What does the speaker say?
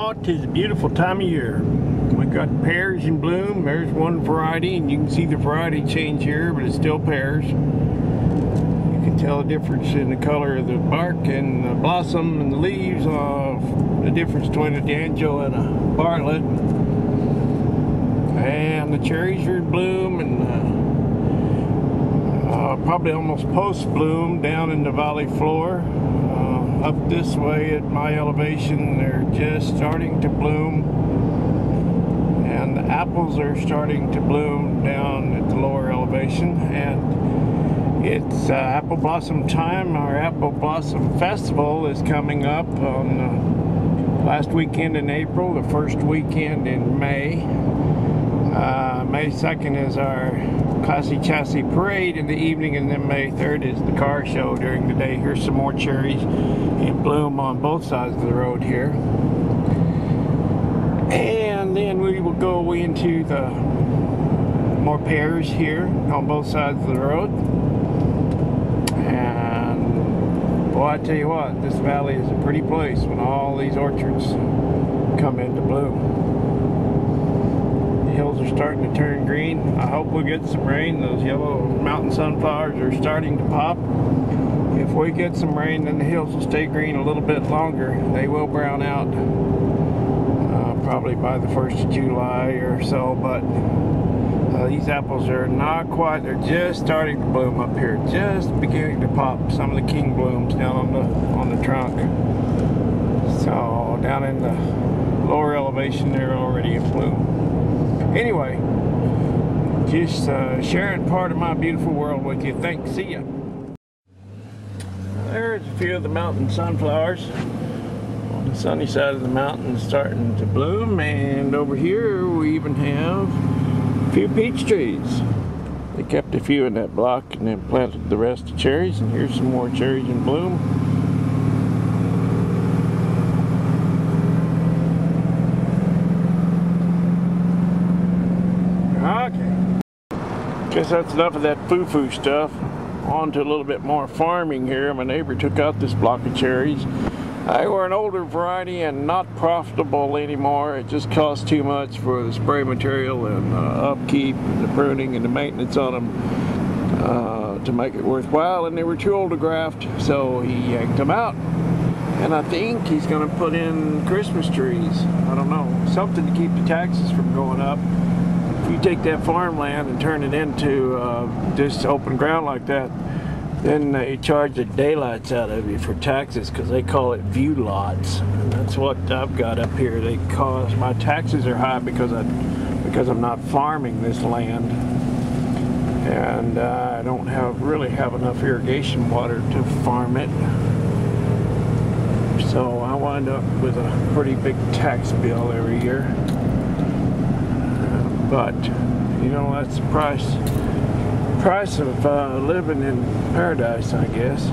Oh, 'tis a beautiful time of year. We got pears in bloom. There's one variety, and you can see the variety change here, but it's still pears. You can tell the difference in the color of the bark and the blossom and the leaves of the difference between a D'Angelo and a Bartlett. And the cherries are in bloom, and probably almost post-bloom down in the valley floor. Up this way at my elevation, they're just starting to bloom, and the apples are starting to bloom down at the lower elevation. And it's apple blossom time. Our apple blossom festival is coming up on the last weekend in April, the first weekend in May. May 2nd is our Classy Chassis Parade in the evening, and then May 3rd is the car show during the day. Here's some more cherries in bloom on both sides of the road here. And then we will go into the more pears here on both sides of the road. And boy, I tell you what, this valley is a pretty place when all these orchards come into bloom. Hills are starting to turn green. I hope we'll get some rain. Those yellow mountain sunflowers are starting to pop. If we get some rain, then the hills will stay green a little bit longer. They will brown out probably by the 1st of July or so, but these apples are not quite, they're just starting to bloom up here, just beginning to pop some of the king blooms down on the trunk. So down in the lower elevation, they're already in bloom. Anyway, just sharing part of my beautiful world with you. Thanks. See ya. There's a few of the mountain sunflowers on the sunny side of the mountain starting to bloom, and over here we even have a few peach trees. They kept a few in that block and then planted the rest of cherries, and here's some more cherries in bloom. Guess that's enough of that foo-foo stuff. On to a little bit more farming here. My neighbor took out this block of cherries. They were an older variety and not profitable anymore. It just cost too much for the spray material and upkeep and the pruning and the maintenance on them to make it worthwhile, and they were too old to graft, so he yanked them out. And I think he's going to put in Christmas trees. I don't know, something to keep the taxes from going up. If you take that farmland and turn it into just open ground like that, then they charge the daylights out of you for taxes, because they call it view lots. And that's what I've got up here. They cause my taxes are high because I'm not farming this land, and I don't really have enough irrigation water to farm it. So I wind up with a pretty big tax bill every year. But, you know, that's the price of living in paradise, I guess.